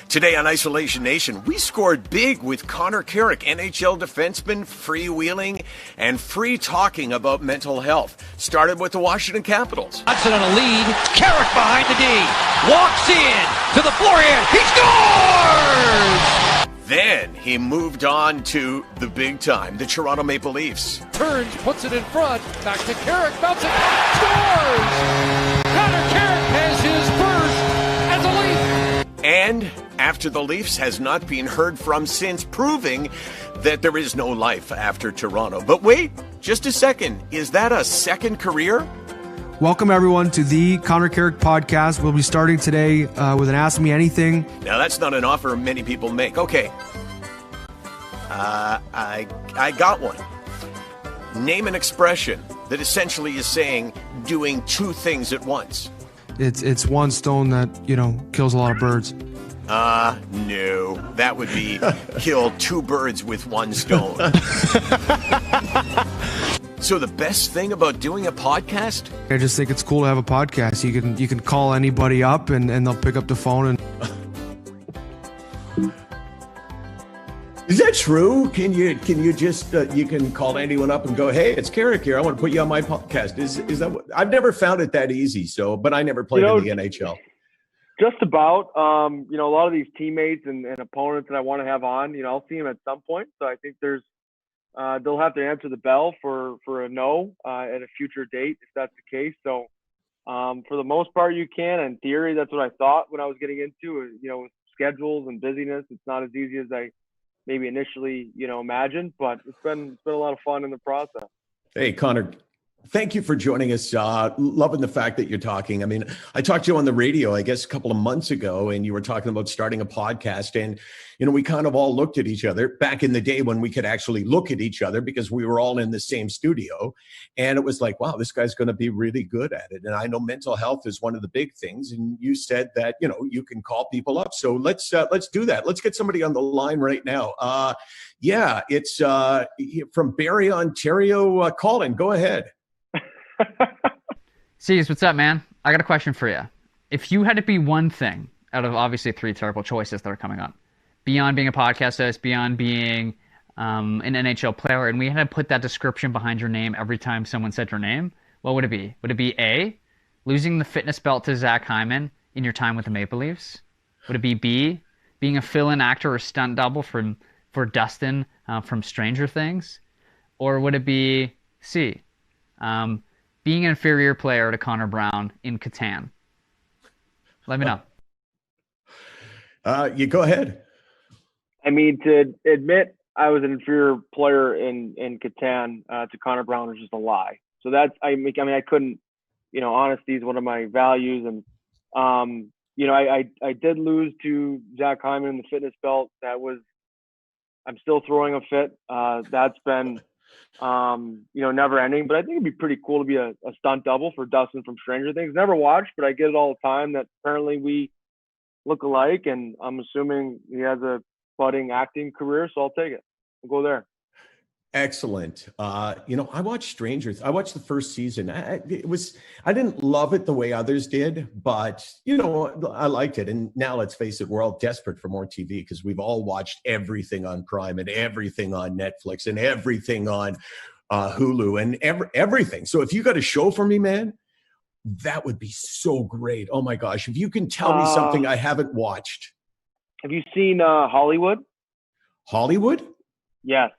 Today on Isolation Nation, we scored big with Connor Carrick, NHL defenseman, freewheeling, and free talking about mental health. Started with the Washington Capitals. Hudson on a lead. Carrick behind the D. Walks in to the forehand. He scores! Then he moved on to the big time, the Toronto Maple Leafs. Turns, puts it in front. Back to Carrick. Bounce it. Scores! Connor Carrick has his first as a Leaf. And after the Leafs has not been heard from since, proving that there is no life after Toronto. But wait, just a second. Is that a second career? Welcome, everyone, to the Connor Carrick podcast. We'll be starting today with an Ask Me Anything. Now, that's not an offer many people make. Okay. I got one. Name an expression that essentially is saying doing two things at once. It's one stone that, kills a lot of birds. No. That would be kill two birds with one stone. So the best thing about doing a podcast? I just think it's cool to have a podcast. You can call anybody up and they'll pick up the phone and... Is that true? Can you just you can call anyone up and go, "Hey, it's Carrick here. I want to put you on my podcast." Is that what, I've never found it that easy. So, but I never played in the NHL. Just about, a lot of these teammates and opponents that I want to have on, I'll see them at some point. So I think there's, they'll have to answer the bell for a no at a future date if that's the case. So for the most part, you can. In theory, that's what I thought when I was getting into, with schedules and busyness. It's not as easy as I maybe initially, imagined, but it's been a lot of fun in the process. Hey, Connor, thank you for joining us. Loving the fact that you're talking. I mean, I talked to you on the radio, I guess, a couple of months ago, and you were talking about starting a podcast. And, we kind of all looked at each other back in the day when we could actually look at each other because we were all in the same studio. And it was like, wow, this guy's going to be really good at it. And I know mental health is one of the big things. And you said that, you can call people up. So let's do that. Let's get somebody on the line right now. It's from Barrie, Ontario. Colin, go ahead. C's, what's up, man? I got a question for you. If you had to be one thing out of obviously three terrible choices that are coming up, beyond being a podcast host, beyond being an NHL player, and we had to put that description behind your name every time someone said your name, what would it be? Would it be A, losing the fitness belt to Zach Hyman in your time with the Maple Leafs? Would it be B, being a fill-in actor or stunt double for Dustin from Stranger Things? Or would it be C, being an inferior player to Connor Brown in Catan? Let me know. You go ahead. I mean, to admit I was an inferior player in Catan to Connor Brown was just a lie. So that's, I couldn't, honesty is one of my values. And, I did lose to Zach Hyman in the fitness belt. I'm still throwing a fit. That's been, never ending. But I think it'd be pretty cool to be a stunt double for Dustin from Stranger Things. Never watched, but I get it all the time that apparently we look alike. And I'm assuming he has a budding acting career, so I'll take it. We'll go there. Excellent. I watched Strangers. I watched the first season. I didn't love it the way others did, but I liked it. And now let's face it, we're all desperate for more TV because we've all watched everything on Prime and everything on Netflix and everything on Hulu and everything. So if you got a show for me, man, that would be so great. Oh my gosh. If you can tell me something I haven't watched. Have you seen Hollywood? Hollywood? Yes.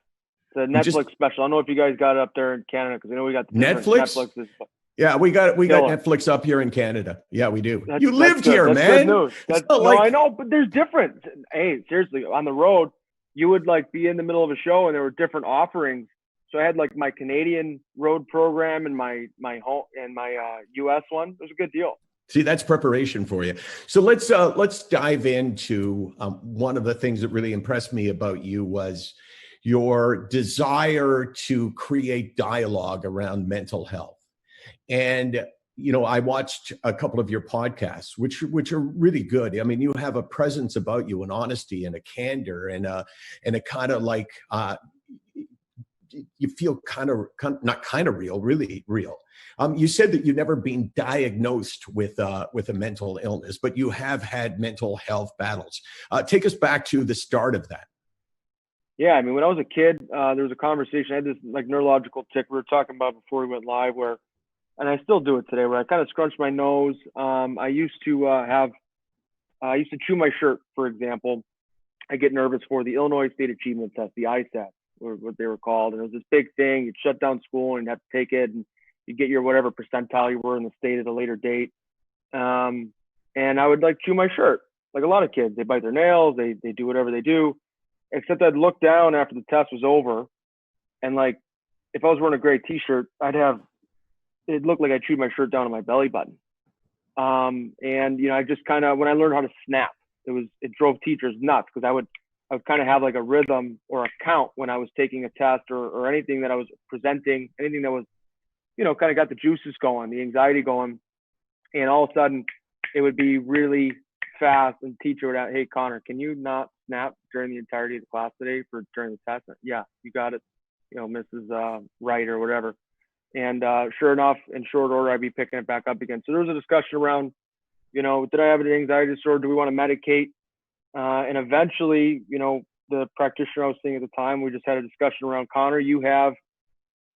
The Netflix special. I don't know if you guys got it up there in Canada because I know we got the Netflix. Yeah, we got Netflix up here in Canada. Yeah, we do. You lived here, man. Good news. I know, but there's different. Hey, seriously, on the road, you would be in the middle of a show and there were different offerings. So I had my Canadian road program and my home and my US one. It was a good deal. See, that's preparation for you. So let's dive into one of the things that really impressed me about you was your desire to create dialogue around mental health. And, I watched a couple of your podcasts, which are really good. I mean, you have a presence about you, an honesty and a candor and a kind of you feel not kind of real, really real. You said that you've never been diagnosed with a mental illness, but you have had mental health battles. Take us back to the start of that. Yeah, I mean, when I was a kid, there was a conversation. I had this like neurological tick we were talking about before we went live, and I still do it today, where I kind of scrunch my nose. I used to chew my shirt, for example. I get nervous for the Illinois State Achievement Test, the ISAT, or what they were called. And it was this big thing. You'd shut down school and you'd have to take it, and you get your whatever percentile you were in the state at a later date. And I would like chew my shirt, like a lot of kids. They bite their nails, they do whatever they do. Except I'd look down after the test was over, and like if I was wearing a gray T-shirt, it looked like I chewed my shirt down to my belly button. And I just kind of, when I learned how to snap, it drove teachers nuts, because I would kind of have like a rhythm or a count when I was taking a test or anything that I was presenting, anything that was, kind of got the juices going, the anxiety going, and all of a sudden it would be really fast, and the teacher would ask, "Hey Connor, can you not snap during the entirety of the class today during the test?" "Yeah, you got it, Mrs. Wright," or whatever. And sure enough, in short order, I'd be picking it back up again. So there was a discussion around, did I have an anxiety disorder? Do we want to medicate? And eventually, the practitioner I was seeing at the time, we just had a discussion around, "Connor, you have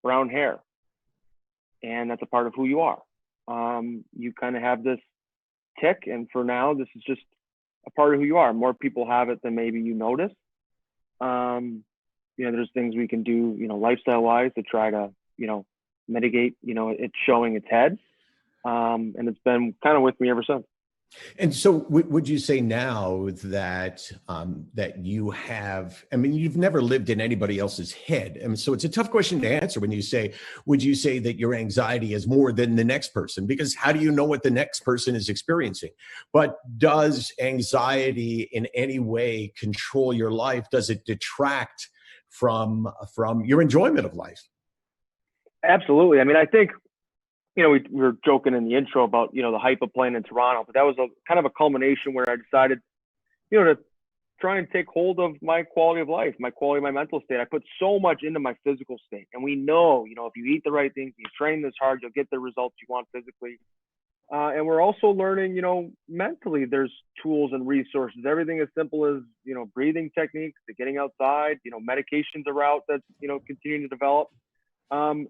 brown hair, and that's a part of who you are. You kind of have this tick, and for now, this is just a part of who you are. More people have it than maybe you notice. There's things we can do, lifestyle-wise, to try to, mitigate, it showing its head. And it's been kind of with me ever since." And so would you say now that you have, you've never lived in anybody else's head. And so it's a tough question to answer when would you say that your anxiety is more than the next person? Because how do you know what the next person is experiencing? But does anxiety in any way control your life? Does it detract from your enjoyment of life? Absolutely. I think, we were joking in the intro about, the hype of playing in Toronto, but that was a kind of a culmination where I decided, to try and take hold of my quality of life, my quality of my mental state. I put so much into my physical state, and we know, if you eat the right things, you train this hard, you'll get the results you want physically. And we're also learning, mentally, there's tools and resources, everything as simple as, breathing techniques to getting outside, medications are out that's, continuing to develop. And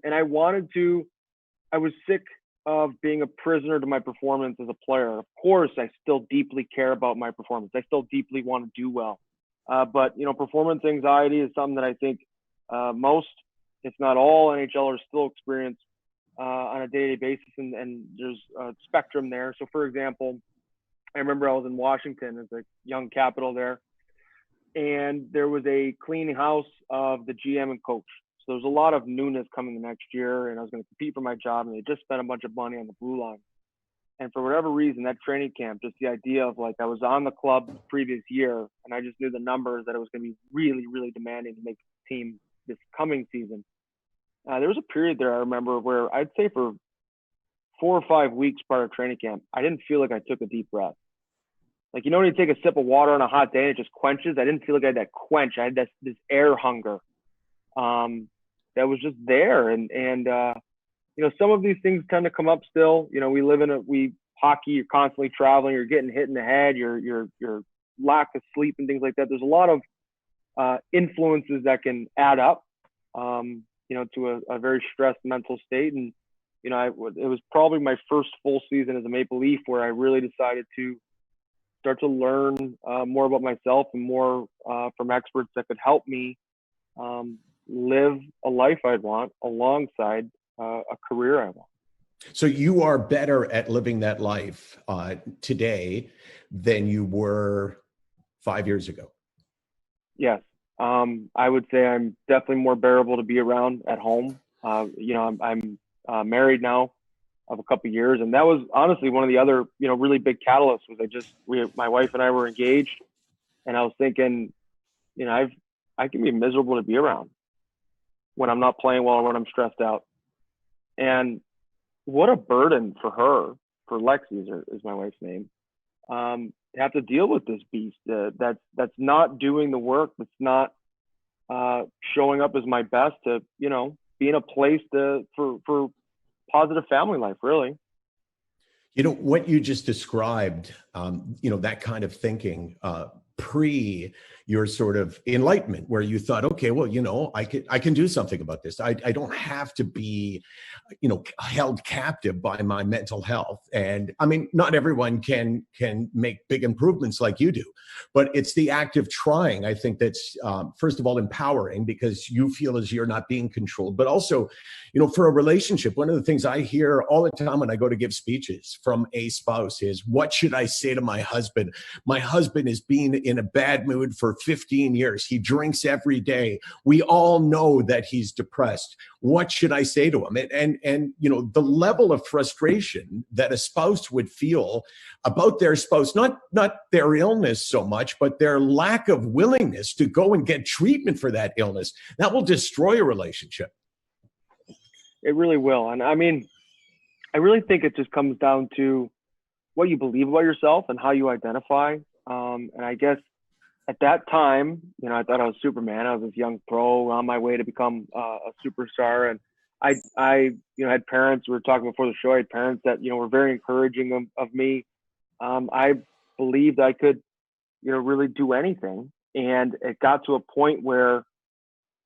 I was sick of being a prisoner to my performance as a player. Of course, I still deeply care about my performance. I still deeply want to do well. But, performance anxiety is something that I think most, if not all, NHLers still experience on a day-to-day basis. And there's a spectrum there. So, for example, I remember I was in Washington as a young Capital there, and there was a cleaning house of the GM and coach. So there's a lot of newness coming the next year, and I was going to compete for my job, and they just spent a bunch of money on the blue line. And for whatever reason, that training camp, just the idea of like, I was on the club the previous year, and I just knew the numbers that it was going to be really, really demanding to make the team this coming season. There was a period there I remember where I'd say for 4 or 5 weeks prior to training camp, I didn't feel like I took a deep breath. Like, when you take a sip of water on a hot day and it just quenches, I didn't feel like I had that quench. I had this air hunger. That was just there. And some of these things tend to come up still. We live in hockey, you're constantly traveling, you're getting hit in the head, your lack of sleep and things like that. There's a lot of influences that can add up, to a very stressed mental state. And, it was probably my first full season as a Maple Leaf where I really decided to start to learn more about myself and more from experts that could help me live a life I'd want alongside a career I want. So you are better at living that life today than you were 5 years ago? Yes. I would say I'm definitely more bearable to be around at home. I'm married now of a couple of years, and that was honestly one of the other, really big catalysts was my wife and I were engaged, and I was thinking, I can be miserable to be around when I'm not playing well or when I'm stressed out. And what a burden for her, for Lexi is my wife's name, to have to deal with this beast that's not doing the work, that's not showing up as my best to, be in a place for positive family life, really. What you just described, that kind of thinking, pre your sort of enlightenment, where you thought, okay, well, I can do something about this. I don't have to be, held captive by my mental health. And I mean, not everyone can make big improvements like you do, but it's the act of trying. I think that's first of all empowering, because you feel as you're not being controlled, but also, for a relationship, one of the things I hear all the time when I go to give speeches from a spouse is, what should I say to my husband? My husband has been in a bad mood for 15 years. He drinks every day. We all know that he's depressed. What should I say to him? And the level of frustration that a spouse would feel about their spouse, not their illness so much, but their lack of willingness to go and get treatment for that illness, that will destroy a relationship. It really will. And I mean, I really think it just comes down to what you believe about yourself and how you identify. And I guess at that time, I thought I was Superman. I was this young pro on my way to become a superstar. And I had parents, we were talking before the show, I had parents that, were very encouraging of me. I believed I could, really do anything. And it got to a point where,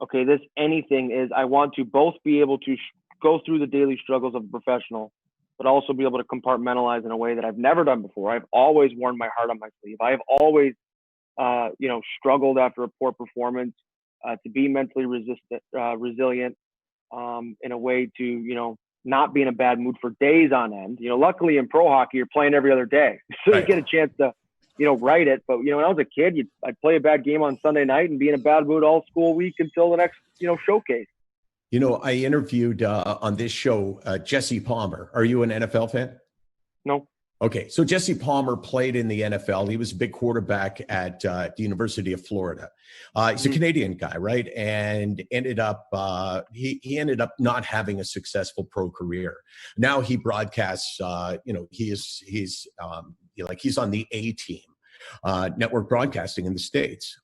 okay, this anything is, I want to both be able to go through the daily struggles of a professional, but also be able to compartmentalize in a way that I've never done before. I've always worn my heart on my sleeve. I have always, struggled after a poor performance, to be mentally resilient, in a way to, not be in a bad mood for days on end. Luckily in pro hockey, you're playing every other day. So right. You get a chance to, write it. But, when I was a kid, I'd play a bad game on Sunday night and be in a bad mood all school week until the next, showcase. I interviewed on this show, Jesse Palmer. Are you an NFL fan? No. Okay, so Jesse Palmer played in the NFL. He was a big quarterback at the University of Florida. He's a Canadian guy, right? And ended up he ended up not having a successful pro career. Now he broadcasts. He's on the A team. Network broadcasting in the States.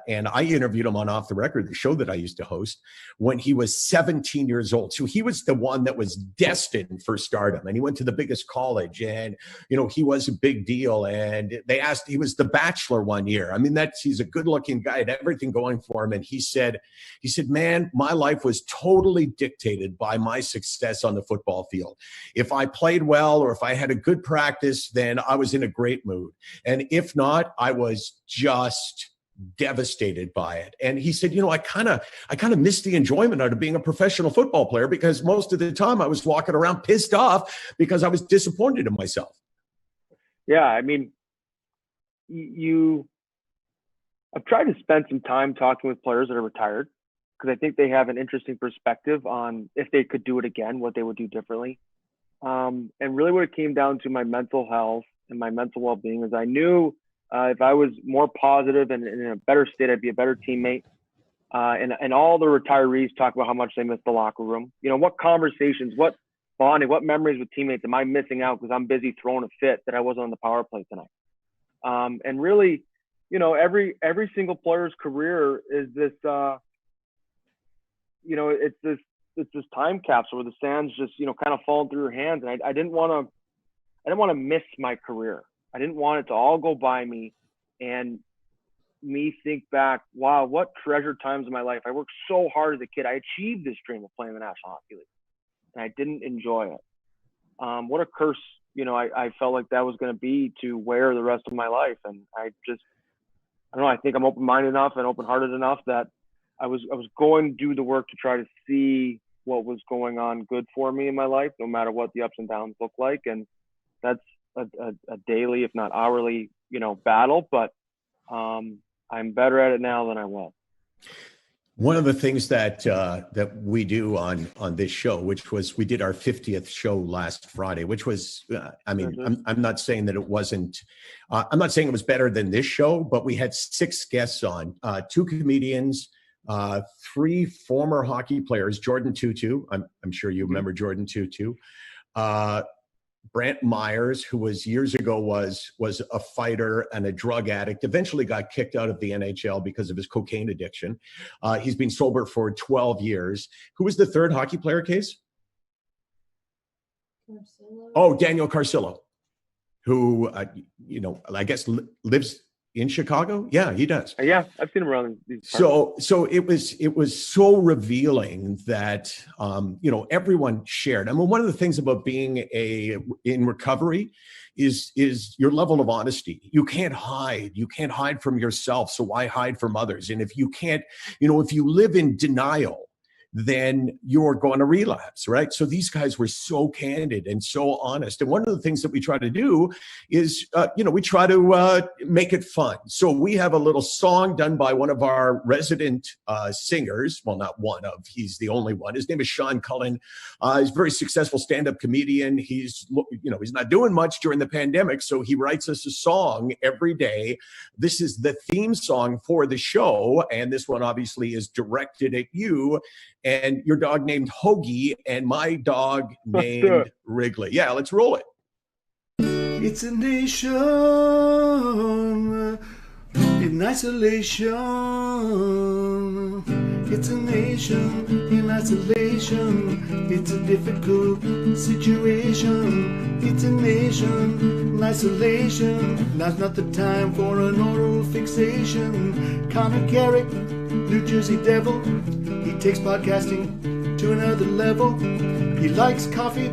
And I interviewed him on Off the Record, the show that I used to host, when he was 17 years old. So he was the one that was destined for stardom. And he went to the biggest college, and, he was a big deal. And they asked, he was the Bachelor one year. I mean, he's a good looking guy, had everything going for him. And he said, man, my life was totally dictated by my success on the football field. If I played well, or if I had a good practice, then I was in a great mood. And if not, I was just devastated by it. And he said, I kind of missed the enjoyment out of being a professional football player, because most of the time I was walking around pissed off because I was disappointed in myself. Yeah. I mean, I've tried to spend some time talking with players that are retired, because I think they have an interesting perspective on if they could do it again, what they would do differently. And really what it came down to, my mental health and my mental well-being, is I knew if I was more positive and in a better state, I'd be a better teammate. And all the retirees talk about how much they miss the locker room. What conversations, what bonding, what memories with teammates am I missing out because I'm busy throwing a fit that I wasn't on the power play tonight? And really, every single player's career is this, it's this time capsule where the sands just, kind of falling through your hands. And I didn't want to miss my career. I didn't want it to all go by me and me think back, wow, what treasured times in my life. I worked so hard as a kid. I achieved this dream of playing the National Hockey League, and I didn't enjoy it. What a curse, I felt like that was going to be to wear the rest of my life. And I don't know, I think I'm open-minded enough and open-hearted enough that I was going to do the work to try to see what was going on good for me in my life, no matter what the ups and downs look like. And that's a daily, if not hourly, battle, but I'm better at it now than I was. One of the things that we do on this show, which was, we did our 50th show last Friday, which was, I'm not saying that it wasn't, I'm not saying it was better than this show, but we had 6 guests on, 2 comedians, 3 former hockey players, Jordan Tutu. I'm sure you remember Jordan Tutu. Brant Myers, who was years ago was a fighter and a drug addict, eventually got kicked out of the NHL because of his cocaine addiction. He's been sober for 12 years. Who was the third hockey player, Case? Carcillo. Oh, Daniel Carcillo, who, I guess lives in Chicago. Yeah, he does. Yeah, I've seen him around these parts. So it was so revealing that everyone shared. I mean, one of the things about being in recovery is your level of honesty. You can't hide from yourself, so why hide from others? And if you can't, if you live in denial, then you're going to relapse, right? So these guys were so candid and so honest. And one of the things that we try to do is, we try to make it fun. So we have a little song done by one of our resident singers. Well, not one of, he's the only one. His name is Sean Cullen. He's a very successful stand-up comedian. He's not doing much during the pandemic, so he writes us a song every day. This is the theme song for the show, and this one obviously is directed at you and your dog named Hoagie and my dog named Wrigley. Yeah, let's roll it. It's a nation in isolation. It's a nation in isolation. It's a difficult situation. It's a nation in isolation. Now's not the time for an oral fixation. Connor Carrick, New Jersey Devil. He takes podcasting to another level. He likes coffee.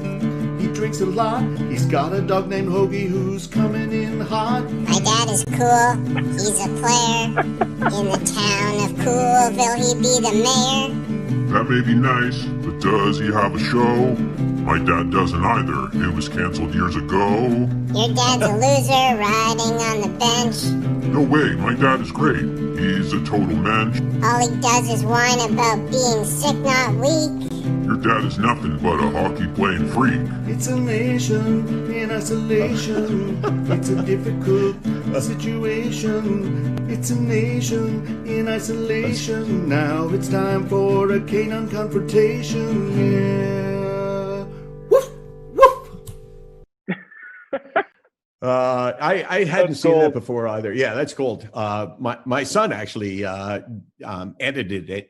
He drinks a lot. He's got a dog named Hoagie who's coming in hot. My dad is cool. He's a player in the town of Coolville. He'd be the mayor. That may be nice, but does he have a show? My dad doesn't either. It was canceled years ago. Your dad's a loser riding on the bench. No way, my dad is great. He's a total mensch. All he does is whine about being sick, not weak. Your dad is nothing but a hockey-playing freak. It's a nation in isolation. It's a difficult situation. It's a nation in isolation. Now it's time for a canine confrontation. Yeah. Woof, woof. I hadn't seen that before either. Yeah, that's gold. My son actually edited it.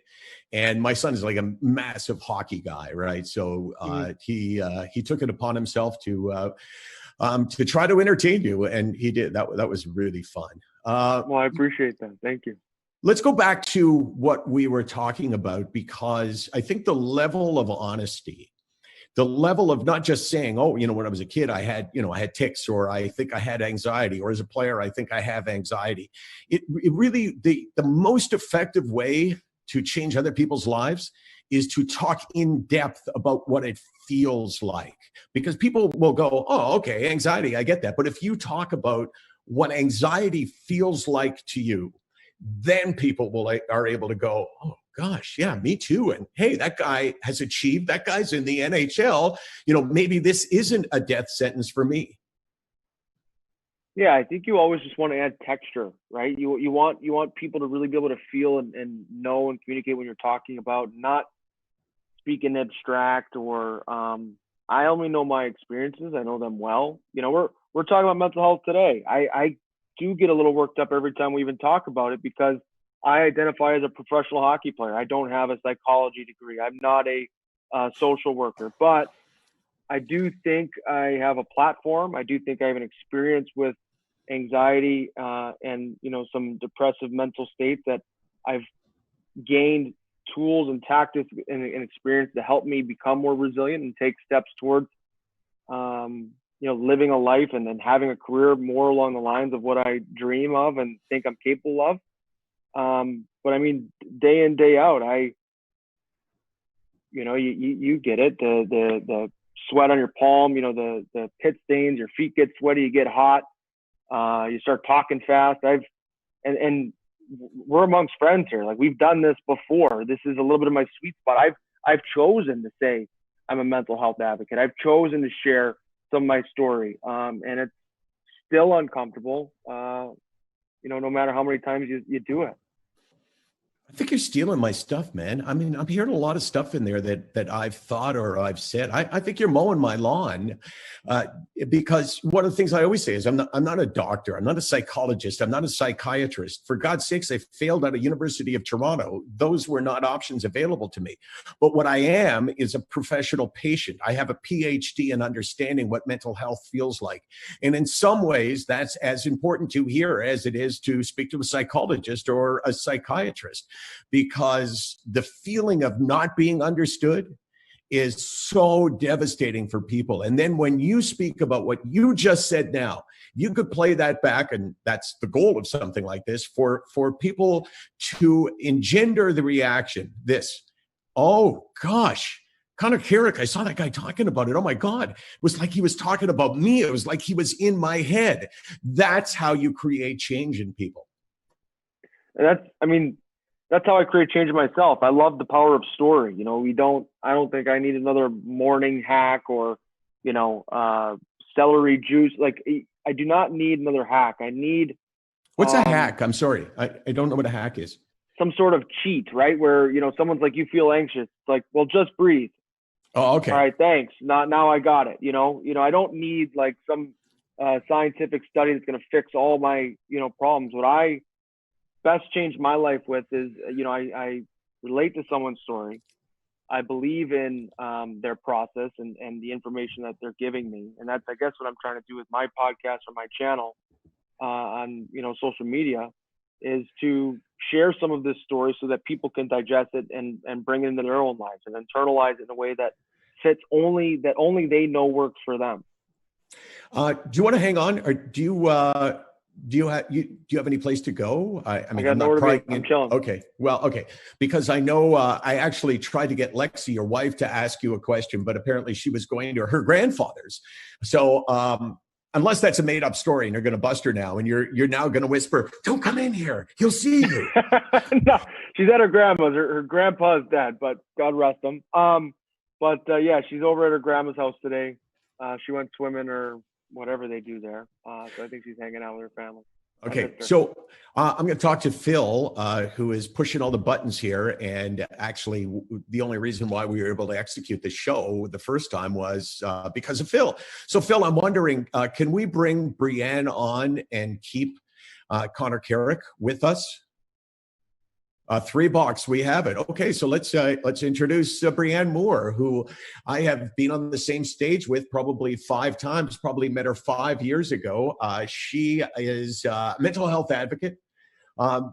And my son is like a massive hockey guy, right? So he took it upon himself to try to entertain you, and he did. That was really fun. Well, I appreciate that. Thank you. Let's go back to what we were talking about, because I think the level of honesty, the level of not just saying, oh, when I was a kid, I had tics, or I think I had anxiety, or as a player, I think I have anxiety. It really, the most effective way to change other people's lives is to talk in depth about what it feels like, because people will go, oh, okay, anxiety, I get that. But if you talk about what anxiety feels like to you, then people are able to go, oh gosh, yeah, me too. And hey, that guy has achieved, that guy's in the NHL, maybe this isn't a death sentence for me. Yeah, I think you always just want to add texture, right? You want people to really be able to feel and know and communicate when you're talking about, not speaking abstract or I only know my experiences. I know them well. We're talking about mental health today. I do get a little worked up every time we even talk about it, because I identify as a professional hockey player. I don't have a psychology degree. I'm not a social worker, but I do think I have a platform. I do think I have an experience with anxiety and some depressive mental states that I've gained tools and tactics and experience to help me become more resilient and take steps towards living a life and then having a career more along the lines of what I dream of and think I'm capable of. But I mean, day in, day out, you get it. The sweat on your palm, the pit stains, your feet get sweaty, you get hot, you start talking fast. And we're amongst friends here. Like, we've done this before. This is a little bit of my sweet spot. I've chosen to say I'm a mental health advocate. I've chosen to share some of my story. And it's still uncomfortable, no matter how many times you do it. I think you're stealing my stuff, man. I mean, I'm hearing a lot of stuff in there that I've thought or I've said. I think you're mowing my lawn, because one of the things I always say is I'm not a doctor. I'm not a psychologist. I'm not a psychiatrist. For God's sakes, I failed out of University of Toronto. Those were not options available to me. But what I am is a professional patient. I have a PhD in understanding what mental health feels like. And in some ways, that's as important to hear as it is to speak to a psychologist or a psychiatrist, because the feeling of not being understood is so devastating for people. And then when you speak about what you just said now, you could play that back, and that's the goal of something like this, for people to engender the reaction. This, oh gosh, Connor Carrick, I saw that guy talking about it. Oh my God. It was like he was talking about me. It was like he was in my head. That's how you create change in people. And that's how I create change in myself. I love the power of story. You know, I don't think I need another morning hack or, celery juice. Like, I do not need another hack. I need. What's a hack? I'm sorry. I don't know what a hack is. Some sort of cheat, right? Where, someone's like, you feel anxious. It's like, well, just breathe. Oh, okay. All right, thanks. Now I got it. I don't need like some scientific study that's going to fix all my, problems. What I best changed my life with is, I relate to someone's story. I believe in their process and the information that they're giving me. And that's, I guess, what I'm trying to do with my podcast or my channel on, social media, is to share some of this story so that people can digest it and bring it into their own lives and internalize it in a way that fits only they know works for them. Do you want to hang on, or do you have any place to go? I mean, I'm not prying in. I'm chilling. Okay. Well, okay. Because I know I actually tried to get Lexi, your wife, to ask you a question, but apparently she was going to her grandfather's. So unless that's a made up story and you're going to bust her now, and you're now going to whisper, "Don't come in here. He'll see you." No, she's at her grandma's. Her grandpa's dead, but God rest him. Yeah, she's over at her grandma's house today. She went swimming or whatever they do there. So I think she's hanging out with her family. Okay, so I'm going to talk to Phil, who is pushing all the buttons here. And actually, the only reason why we were able to execute the show the first time was because of Phil. So, Phil, I'm wondering, can we bring Brianne on and keep Connor Carrick with us? $3, we have it. Okay, so let's introduce Brianne Moore, who I have been on the same stage with probably 5 times. Probably met her 5 years ago. She is a mental health advocate.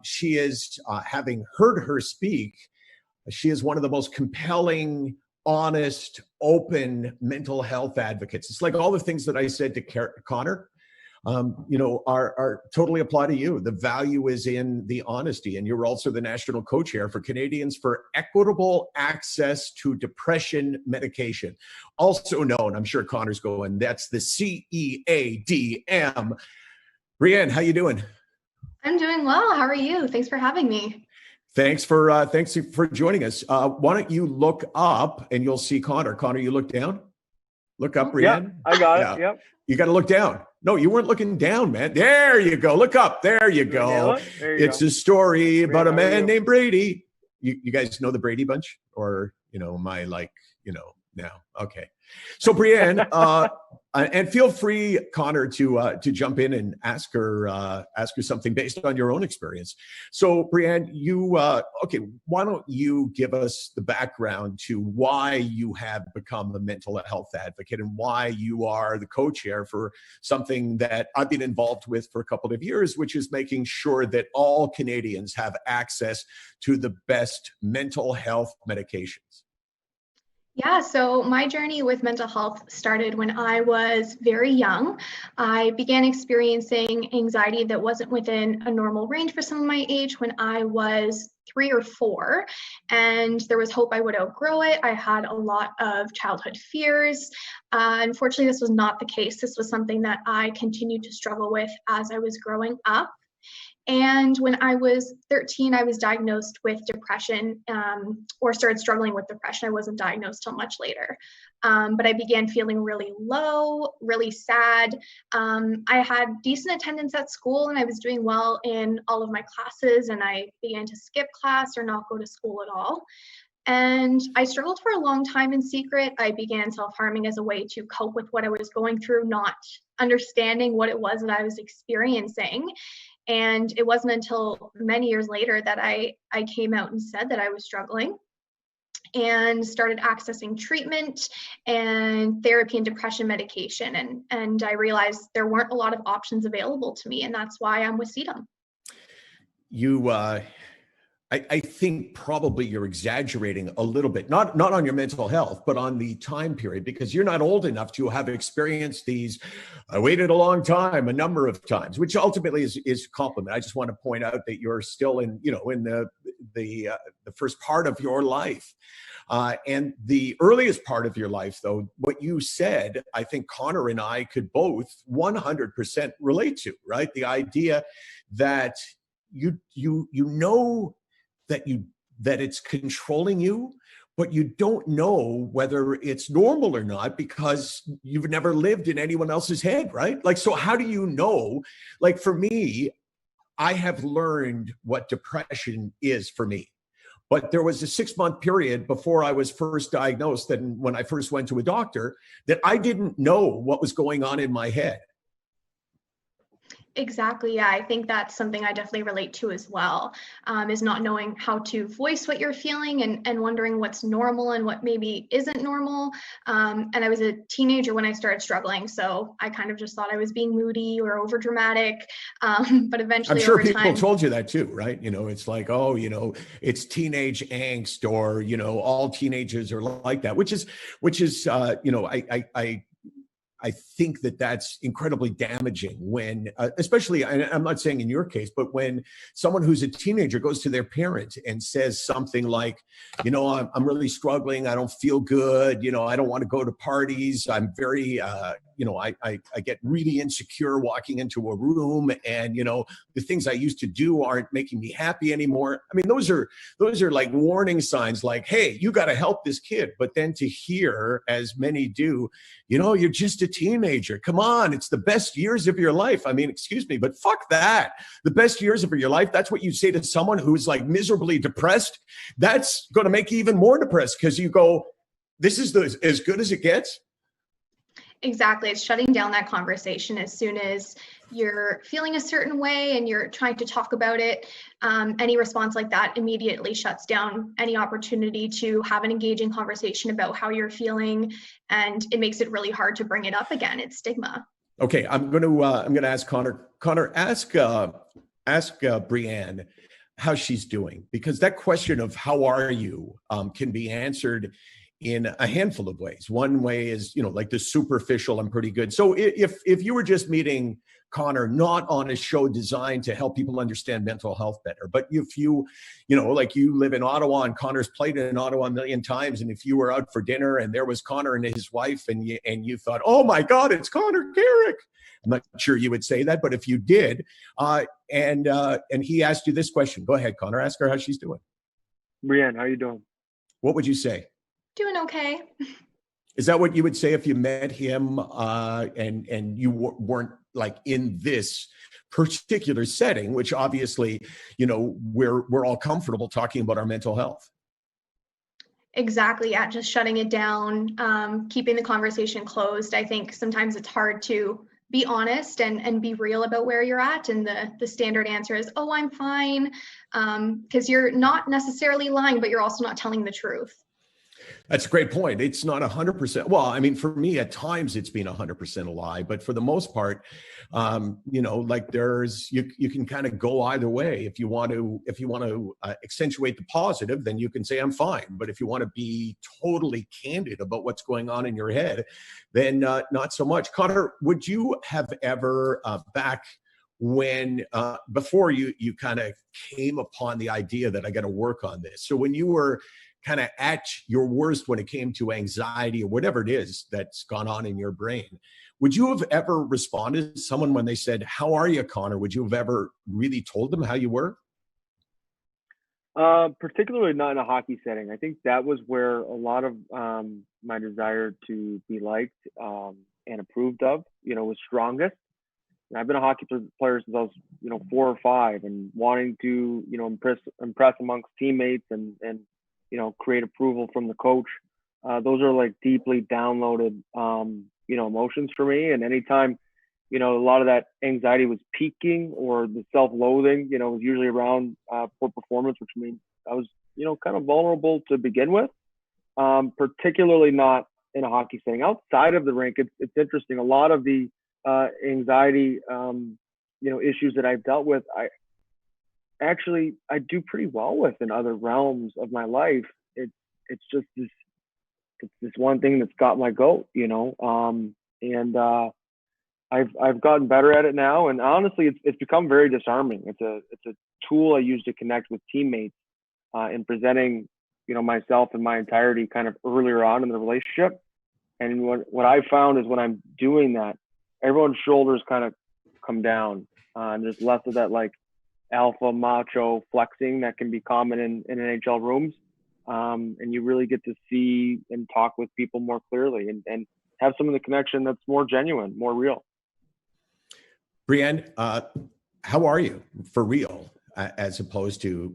She is, having heard her speak, she is one of the most compelling, honest, open mental health advocates. It's like all the things that I said to Connor. Are totally apply to you. The value is in the honesty. And you're also the national co-chair for Canadians for Equitable Access to Depression Medication, also known, I'm sure Connor's going, that's the CEADM. Brianne, how you doing? I'm doing well. How are you? Thanks for having me. Thanks for joining us. Why don't you look up and you'll see Connor. Connor, you look down. Look up, Brianne. Yeah, I got it. Yep. You got to look down. No, you weren't looking down, man. There you go. Look up. There you go. It's a story about a man named Brady. You guys know the Brady Bunch, or now? Okay. So Brianne, and feel free, Connor, to jump in and ask her something based on your own experience. So Brianne, why don't you give us the background to why you have become a mental health advocate and why you are the co-chair for something that I've been involved with for a couple of years, which is making sure that all Canadians have access to the best mental health medications. Yeah, so my journey with mental health started when I was very young. I began experiencing anxiety that wasn't within a normal range for some of my age when I was 3 or 4, and there was hope I would outgrow it. I had a lot of childhood fears. Unfortunately, this was not the case. This was something that I continued to struggle with as I was growing up. And when I was 13, I was diagnosed with depression, or started struggling with depression. I wasn't diagnosed till much later. But I began feeling really low, really sad. I had decent attendance at school and I was doing well in all of my classes, and I began to skip class or not go to school at all. And I struggled for a long time in secret. I began self-harming as a way to cope with what I was going through, not understanding what it was that I was experiencing. And it wasn't until many years later that I came out and said that I was struggling, and started accessing treatment and therapy and depression medication. And I realized there weren't a lot of options available to me. And that's why I'm with CEADM. I think probably you're exaggerating a little bit, not on your mental health, but on the time period, because you're not old enough to have experienced these. I waited a long time, a number of times, which ultimately is a compliment. I just want to point out that you're still in the first part of your life. And the earliest part of your life, though, what you said, I think Connor and I could both 100% relate to, right? The idea that you know that it's controlling you, but you don't know whether it's normal or not because you've never lived in anyone else's head, right? Like, so how do you know? Like, for me, I have learned what depression is for me. But there was a 6-month period before I was first diagnosed, and when I first went to a doctor, that I didn't know what was going on in my head. Exactly. Yeah, I think that's something I definitely relate to as well, is not knowing how to voice what you're feeling, and wondering what's normal and what maybe isn't normal. And I was a teenager when I started struggling, so I kind of just thought I was being moody or overdramatic. But eventually, I'm sure over people time, told you that too, right? It's like, oh, it's teenage angst, or, all teenagers are like that, which is, I think that that's incredibly damaging when, especially, I'm not saying in your case, but when someone who's a teenager goes to their parent and says something like, I'm really struggling. I don't feel good. I don't want to go to parties. I'm very, I get really insecure walking into a room, and, the things I used to do aren't making me happy anymore. I mean, those are like warning signs, like, hey, you got to help this kid. But then to hear, as many do, you're just a teenager. Come on. It's the best years of your life. I mean, excuse me, but fuck that. The best years of your life. That's what you say to someone who's like miserably depressed. That's going to make you even more depressed, because you go, this is as good as it gets. Exactly. It's shutting down that conversation as soon as you're feeling a certain way and you're trying to talk about it. Any response like that immediately shuts down any opportunity to have an engaging conversation about how you're feeling, and it makes it really hard to bring it up again. It's stigma. Okay, I'm going to ask Connor. Connor, ask Brianne how she's doing, because that question of how are you can be answered in a handful of ways. One way is, like the superficial, I'm pretty good. So if you were just meeting Connor, not on a show designed to help people understand mental health better, but if you like you live in Ottawa and Connor's played in Ottawa a million times, and if you were out for dinner and there was Connor and his wife, and you thought, oh my God, it's Connor Carrick. I'm not sure you would say that, but if you did, and he asked you this question, go ahead, Connor, ask her how she's doing. Brianne, how are you doing? What would you say? Doing okay. Is that what you would say if you met him and you weren't like in this particular setting, which obviously, we're all comfortable talking about our mental health? Exactly. Yeah. Just shutting it down, keeping the conversation closed. I think sometimes it's hard to be honest and be real about where you're at. And the standard answer is, oh, I'm fine. Because you're not necessarily lying, but you're also not telling the truth. That's a great point. It's not 100%. Well, I mean, for me, at times it's been 100% a lie, but for the most part, like you can kind of go either way. If you want to accentuate the positive, then you can say I'm fine. But if you want to be totally candid about what's going on in your head, then not so much. Connor, would you have ever back when before you kind of came upon the idea that I got to work on this? So when you were kind of at your worst when it came to anxiety or whatever it is that's gone on in your brain, Would you have ever responded to someone when they said, "How are you, Connor?" Would you have ever really told them how you were? Particularly not in a hockey setting. I think that was where a lot of my desire to be liked and approved of, was strongest. And I've been a hockey player since I was, 4 or 5, and wanting to, impress amongst teammates and create approval from the coach. Those are like deeply downloaded, emotions for me. And anytime, a lot of that anxiety was peaking, or the self-loathing, was usually around poor performance, which means I was, kind of vulnerable to begin with, particularly not in a hockey setting. Outside of the rink, it's interesting. A lot of the anxiety, issues that I've dealt with, I do pretty well with in other realms of my life. It's just this one thing that's got my goat, and I've gotten better at it now, and honestly, it's become very disarming. It's a tool I use to connect with teammates in presenting, myself in my entirety kind of earlier on in the relationship. And what I found is when I'm doing that, everyone's shoulders kind of come down, and there's less of that like alpha macho flexing that can be common in NHL rooms, and you really get to see and talk with people more clearly and have some of the connection that's more genuine, more real. Brianne, how are you for real, as opposed to,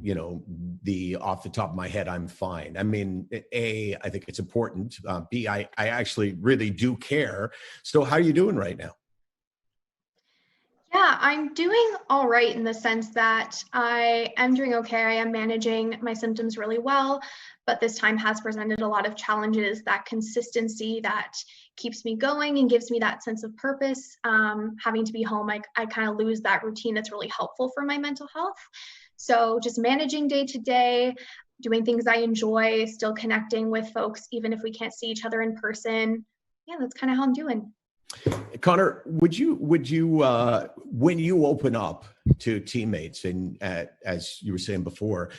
the off the top of my head, I'm fine? I mean, A, I think it's important. B, I actually really do care. So how are you doing right now? Yeah, I'm doing all right in the sense that I am doing okay. I am managing my symptoms really well, but this time has presented a lot of challenges. That consistency that keeps me going and gives me that sense of purpose. Having to be home, I kind of lose that routine that's really helpful for my mental health. So just managing day to day, doing things I enjoy, still connecting with folks, even if we can't see each other in person. Yeah, that's kind of how I'm doing. Connor, would you when you open up to teammates, and as you were saying before,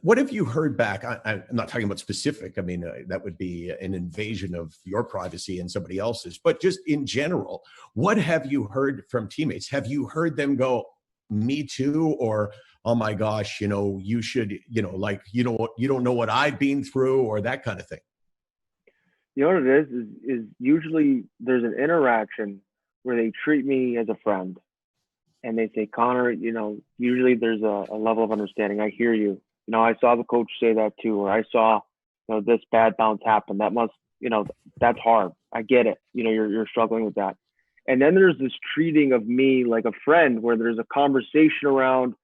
what have you heard back? I'm not talking about specific. I mean, that would be an invasion of your privacy and somebody else's. But just in general, what have you heard from teammates? Have you heard them go, "Me too," or "Oh my gosh, you should, like, you don't know what I've been through," or that kind of thing? You know what it is usually there's an interaction where they treat me as a friend, and they say, "Connor, usually there's a level of understanding. I hear you. I saw the coach say that too, or I saw, this bad bounce happen. That must, that's hard. I get it. You're struggling with that." And then there's this treating of me like a friend, where there's a conversation around,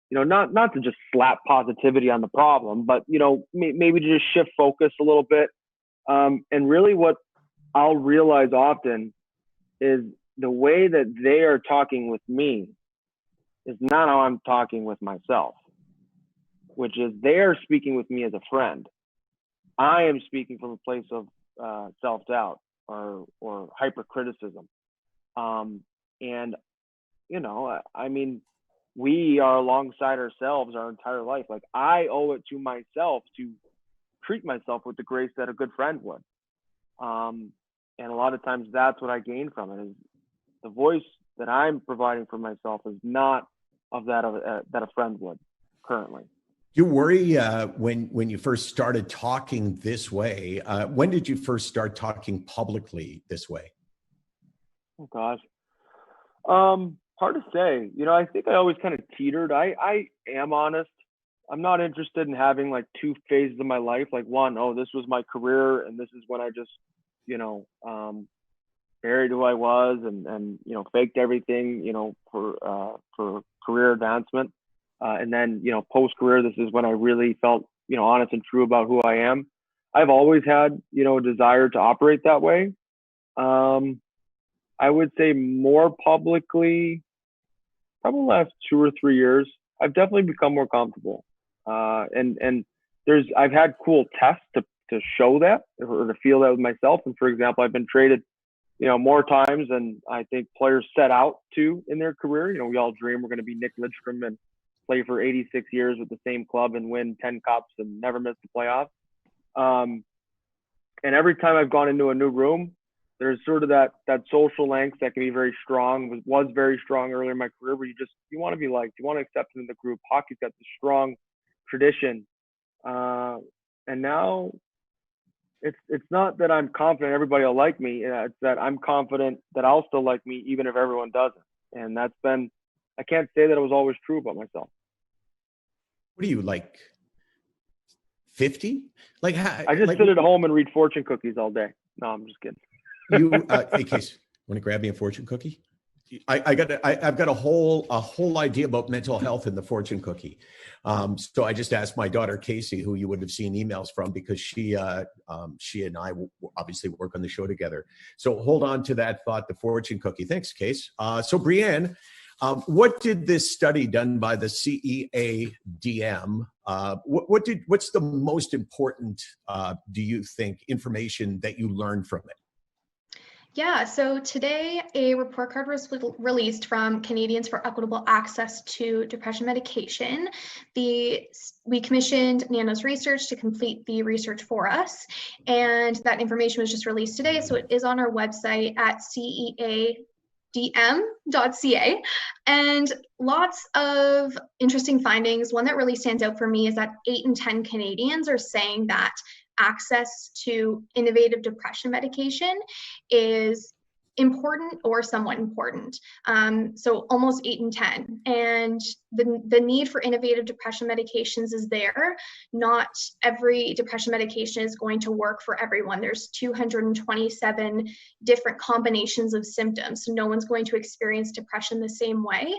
not to just slap positivity on the problem, but, maybe to just shift focus a little bit. And really what I'll realize often is the way that they are talking with me is not how I'm talking with myself, which is they're speaking with me as a friend. I am speaking from a place of self-doubt or hypercriticism. And, I mean, we are alongside ourselves our entire life. Like, I owe it to myself to treat myself with the grace that a good friend would. And a lot of times that's what I gain from it, is the voice that I'm providing for myself is not of that a friend would currently. Do you worry when you first started talking this way? When did you first start talking publicly this way? Oh gosh, hard to say. I think I always kind of teetered. I am honest. I'm not interested in having like two phases of my life. Like one, oh, this was my career, and this is when I just, buried who I was and faked everything, for career advancement. And then, post career, this is when I really felt, honest and true about who I am. I've always had, a desire to operate that way. I would say more publicly, probably the last 2 or 3 years, I've definitely become more comfortable. And I've had cool tests to show that, or to feel that with myself. And for example, I've been traded, more times than I think players set out to in their career. We all dream we're going to be Nick Lidstrom and play for 86 years with the same club and win 10 cups and never miss the playoffs. And every time I've gone into a new room, There's sort of that social angst that can be very strong, was very strong earlier in my career, where you want to be liked, you want to accept in the group. Hockey's got this strong tradition. And now it's not that I'm confident everybody will like me. It's that I'm confident that I'll still like me even if everyone doesn't. And that's been, I can't say that it was always true about myself. What are you, like 50? Like, I just sit at home and read fortune cookies all day. No, I'm just kidding. Hey, Case, want to grab me a fortune cookie? I've got a whole idea about mental health in the fortune cookie. So I just asked my daughter Casey, who you would have seen emails from, because she and I obviously work on the show together. So hold on to that thought, the fortune cookie. Thanks, Case. So Brianne, what did this study done by the CEADM? What's the most important, do you think, information that you learned from it? Yeah, so today a report card was released from Canadians for Equitable Access to Depression Medication. We commissioned Nano's research to complete the research for us, and that information was just released today, so it is on our website at CEADM.ca, and lots of interesting findings. One that really stands out for me is that 8 in 10 Canadians are saying that access to innovative depression medication is important or somewhat important. So almost 8 in 10. And the need for innovative depression medications is there. Not every depression medication is going to work for everyone. There's 227 different combinations of symptoms. So no one's going to experience depression the same way.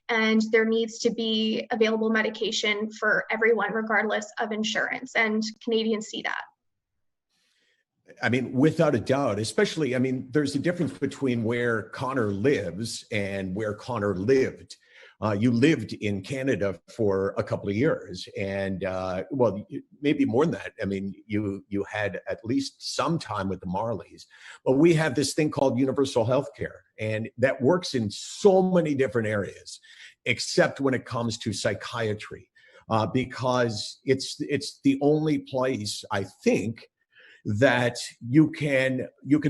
And there needs to be available medication for everyone, regardless of insurance. And Canadians see that. I mean, without a doubt, especially, I mean, there's a difference between where Connor lives and where Connor lived. You lived in Canada for a couple of years, and well, maybe more than that. I mean, you had at least some time with the Marlies. But we have this thing called universal health care, and that works in so many different areas, except when it comes to psychiatry, because it's the only place, I think, that you can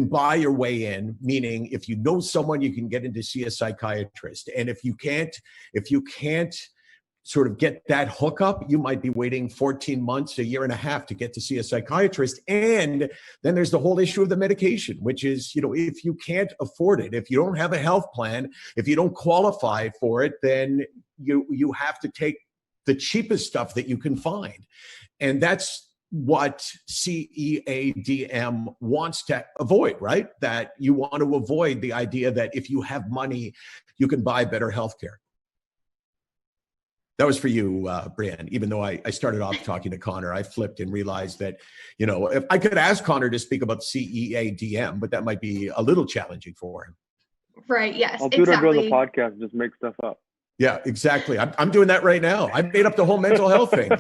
buy your way in, meaning if you know someone, you can get in to see a psychiatrist. And if you can't sort of get that hookup, you might be waiting 14 months, a year and a half to get to see a psychiatrist. And then there's the whole issue of the medication, which is, you know, if you can't afford it, if you don't have a health plan, if you don't qualify for it, then you have to take the cheapest stuff that you can find. And that's what CEADM wants to avoid, right? That you want to avoid the idea that if you have money, you can buy better healthcare. That was for you, Brianne. Even though I started off talking to Connor, I flipped and realized that, you know, if I could ask Connor to speak about CEADM, but that might be a little challenging for him. Right, yes, I'll do it during the podcast and just make stuff up. Yeah, exactly. I'm doing that right now. I made up the whole mental health thing.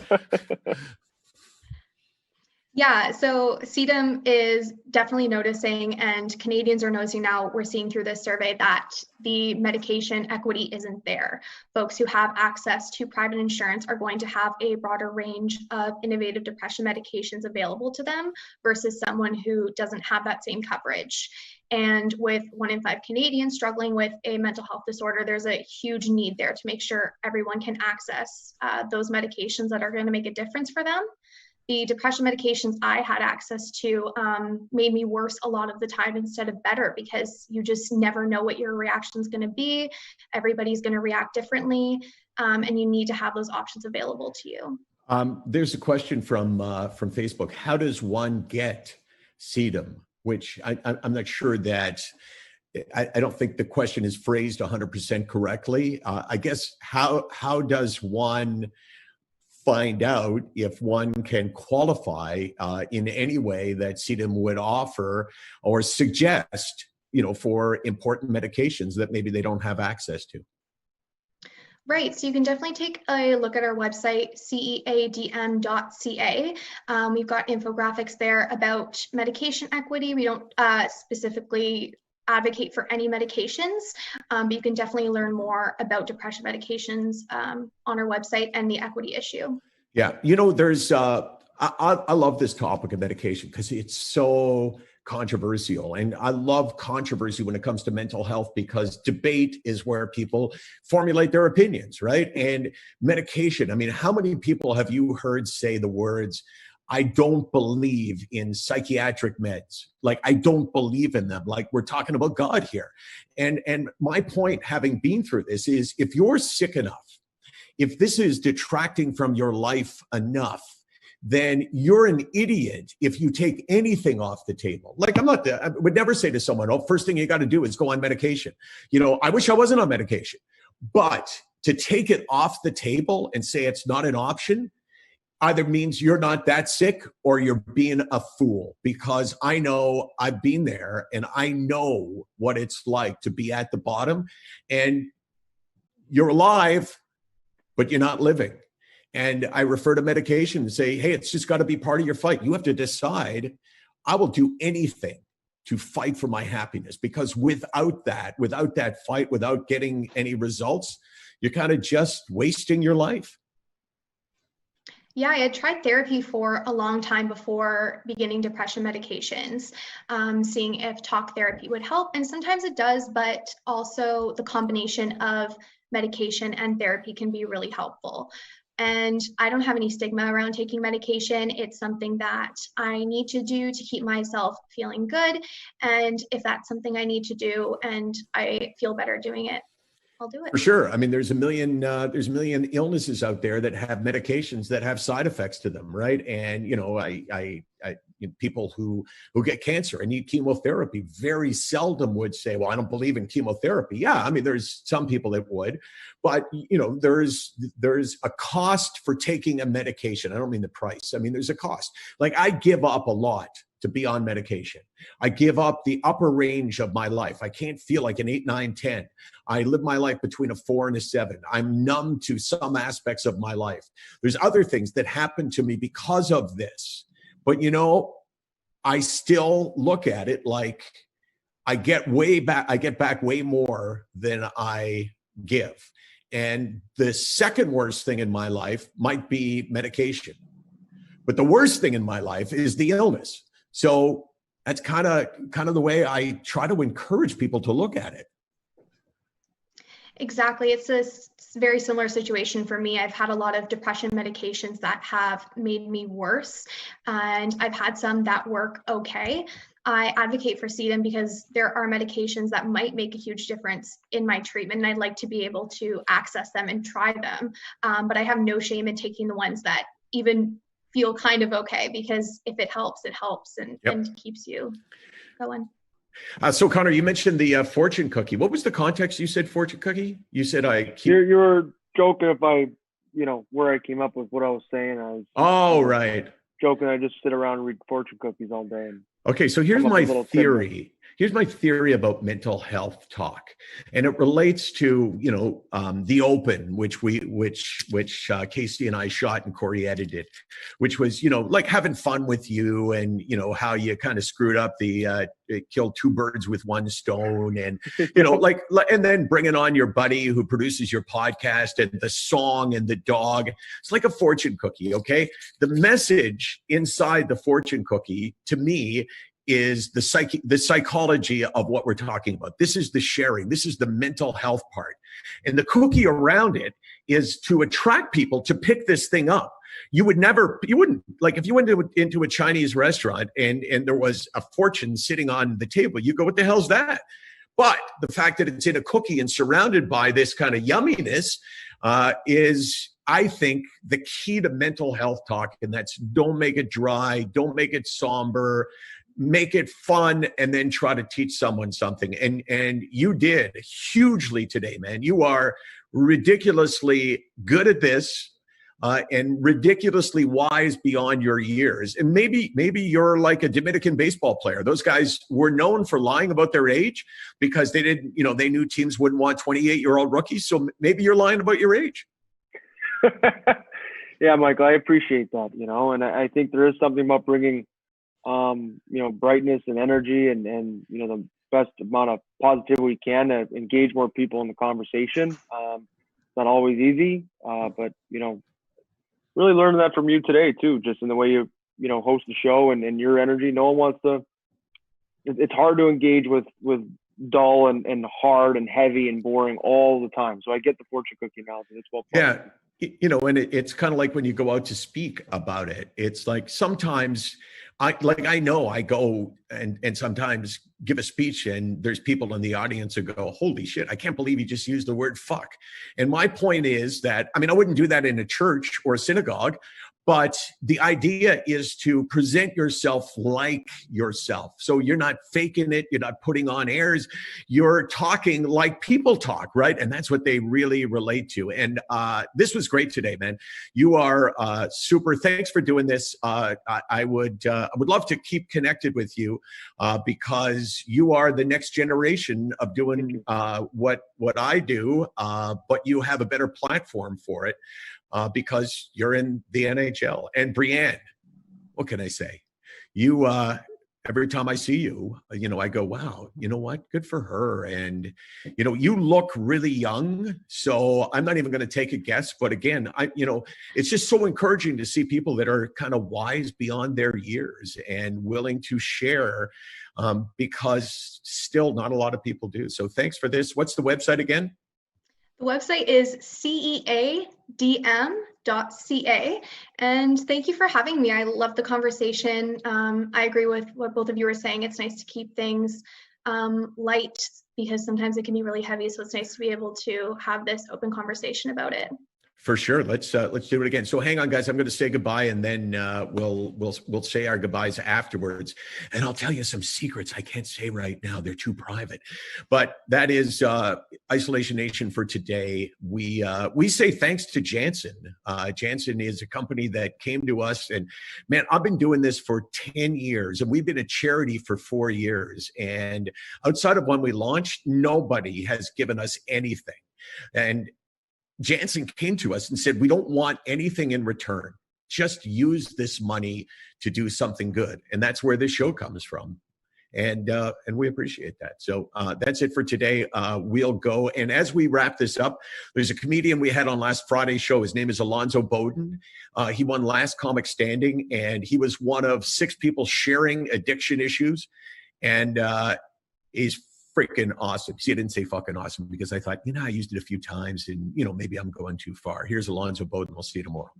Yeah, so CEADM is definitely noticing, and Canadians are noticing now, we're seeing through this survey, that the medication equity isn't there. Folks who have access to private insurance are going to have a broader range of innovative depression medications available to them versus someone who doesn't have that same coverage. And with 1 in 5 Canadians struggling with a mental health disorder, there's a huge need there to make sure everyone can access those medications that are going to make a difference for them. The depression medications I had access to made me worse a lot of the time instead of better, because you just never know what your reaction is going to be. Everybody's going to react differently, and you need to have those options available to you. There's a question from Facebook. How does one get CEADM? Which I'm not sure that, I don't think the question is phrased 100% correctly. I guess how does one find out if one can qualify in any way that CEADM would offer or suggest, you know, for important medications that maybe they don't have access to? Right, so you can definitely take a look at our website, CEADM.ca. We've got infographics there about medication equity. We don't specifically advocate for any medications, but you can definitely learn more about depression medications on our website and the equity issue. Yeah, you know, there's I love this topic of medication because it's so controversial. And I love controversy when it comes to mental health, because debate is where people formulate their opinions, right? And medication. I mean, how many people have you heard say the words, I don't believe in psychiatric meds. Like, I don't believe in them. Like, we're talking about God here. And my point, having been through this, is if you're sick enough, if this is detracting from your life enough, then you're an idiot if you take anything off the table. Like, I would never say to someone, oh, first thing you got to do is go on medication. You know, I wish I wasn't on medication. But to take it off the table and say it's not an option either means you're not that sick or you're being a fool, because I know I've been there and I know what it's like to be at the bottom, and you're alive, but you're not living. And I refer to medication and say, hey, it's just got to be part of your fight. You have to decide, I will do anything to fight for my happiness, because without that fight, without getting any results, you're kind of just wasting your life. Yeah, I had tried therapy for a long time before beginning depression medications, seeing if talk therapy would help. And sometimes it does, but also the combination of medication and therapy can be really helpful. And I don't have any stigma around taking medication. It's something that I need to do to keep myself feeling good. And if that's something I need to do and I feel better doing it, I'll do it. For sure. I mean, there's a million illnesses out there that have medications that have side effects to them, right? And you know, people who get cancer and need chemotherapy very seldom would say, well, I don't believe in chemotherapy. Yeah, I mean, there's some people that would, but you know, there's a cost for taking a medication. I don't mean the price. I mean, there's a cost. Like, I give up a lot to be on medication. I give up the upper range of my life. I can't feel like an 8, 9, 10. I live my life between a 4 and a 7. I'm numb to some aspects of my life. There's other things that happen to me because of this. But, you know, I still look at it like I get back way more than I give. And the second worst thing in my life might be medication. But the worst thing in my life is the illness. So that's kind of the way I try to encourage people to look at it. Exactly. It's a very similar situation for me. I've had a lot of depression medications that have made me worse, and I've had some that work okay. I advocate for CEADM because there are medications that might make a huge difference in my treatment, and I'd like to be able to access them and try them. But I have no shame in taking the ones that even feel kind of okay, because if it helps, it helps and keeps you going. So Connor, you mentioned the fortune cookie. What was the context? You said fortune cookie? You said you were joking if where I came up with what I was saying. Right. Joking. I just sit around and read fortune cookies all day. Okay, so here's my theory. Here's my theory about mental health talk, and it relates to The Open, which Casey and I shot and Corey edited, which was like having fun with you, and how you kind of screwed up the killed 2 birds with 1 stone, and and then bringing on your buddy who produces your podcast and the song and the dog. It's like a fortune cookie. Okay, the message inside the fortune cookie to me is the psychology of what we're talking about. This is the sharing. This is the mental health part. And the cookie around it is to attract people to pick this thing up. You wouldn't, like if you went into a Chinese restaurant and there was a fortune sitting on the table, you go, what the hell's that? But the fact that it's in a cookie and surrounded by this kind of yumminess is, I think, the key to mental health talk. And that's, don't make it dry, don't make it somber, make it fun, and then try to teach someone something. And you did hugely today, man. You are ridiculously good at this and ridiculously wise beyond your years. And maybe you're like a Dominican baseball player. Those guys were known for lying about their age because they didn't, they knew teams wouldn't want 28-year-old rookies. So maybe you're lying about your age. Yeah, Michael, I appreciate that, and I think there is something about bringing brightness and energy and the best amount of positivity we can to engage more people in the conversation. It's not always easy, but really learning that from you today too, just in the way you host the show and your energy. No one wants to it's hard to engage with dull and hard and heavy and boring all the time. So I get the fortune cookie analogy. It's well put. Yeah. And it's kind of like when you go out to speak about it, it's like sometimes I go and sometimes give a speech and there's people in the audience who go, holy shit, I can't believe you just used the word fuck. And my point is that, I wouldn't do that in a church or a synagogue, but the idea is to present yourself like yourself. So you're not faking it. You're not putting on airs. You're talking like people talk, right? And that's what they really relate to. And this was great today, man. You are super. Thanks for doing this. I would love to keep connected with you because you are the next generation of doing what I do, but you have a better platform for it. Because you're in the NHL. And Brianne, what can I say? You, every time I see you, I go, wow, you know what? Good for her. And, you look really young. So I'm not even going to take a guess. But again, it's just so encouraging to see people that are kind of wise beyond their years and willing to share because still not a lot of people do. So thanks for this. What's the website again? The website is CEADM.ca. And thank you for having me. I love the conversation. I agree with what both of you were saying. It's nice to keep things light because sometimes it can be really heavy. So it's nice to be able to have this open conversation about it. For sure. Let's do it again. So hang on, guys. I'm going to say goodbye, and then we'll say our goodbyes afterwards. And I'll tell you some secrets I can't say right now; they're too private. But that is Isolation Nation for today. We say thanks to Jansen. Jansen is a company that came to us, and man, I've been doing this for 10 years, and we've been a charity for 4 years. And outside of when we launched, nobody has given us anything. And Jansen came to us and said, we don't want anything in return. Just use this money to do something good. And that's where this show comes from. And we appreciate that. So that's it for today. We'll go. And as we wrap this up, there's a comedian we had on last Friday's show. His name is Alonzo Bowden. He won Last Comic Standing, and he was one of 6 people sharing addiction issues. And he's freaking awesome. See, I didn't say fucking awesome because I thought, I used it a few times and, maybe I'm going too far. Here's Alonzo Bowden. We'll see you tomorrow.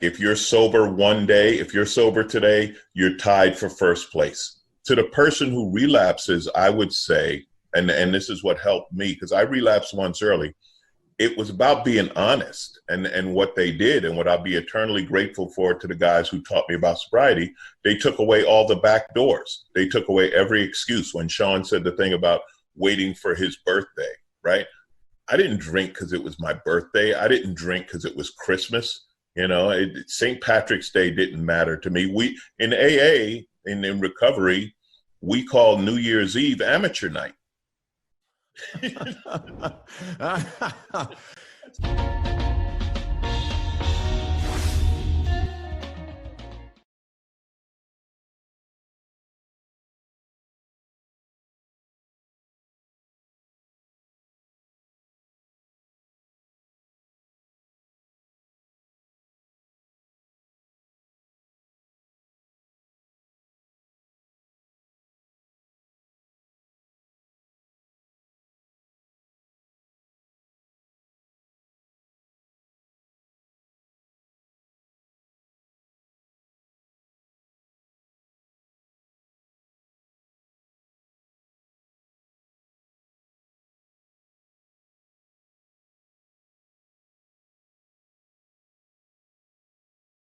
If you're sober one day, if you're sober today, you're tied for first place. To the person who relapses, I would say, and this is what helped me because I relapsed once early. It was about being honest and what they did, and what I'll be eternally grateful for to the guys who taught me about sobriety. They took away all the back doors. They took away every excuse. When Sean said the thing about waiting for his birthday, right? I didn't drink because it was my birthday. I didn't drink because it was Christmas. St. Patrick's Day didn't matter to me. We in AA, in recovery, we call New Year's Eve amateur night.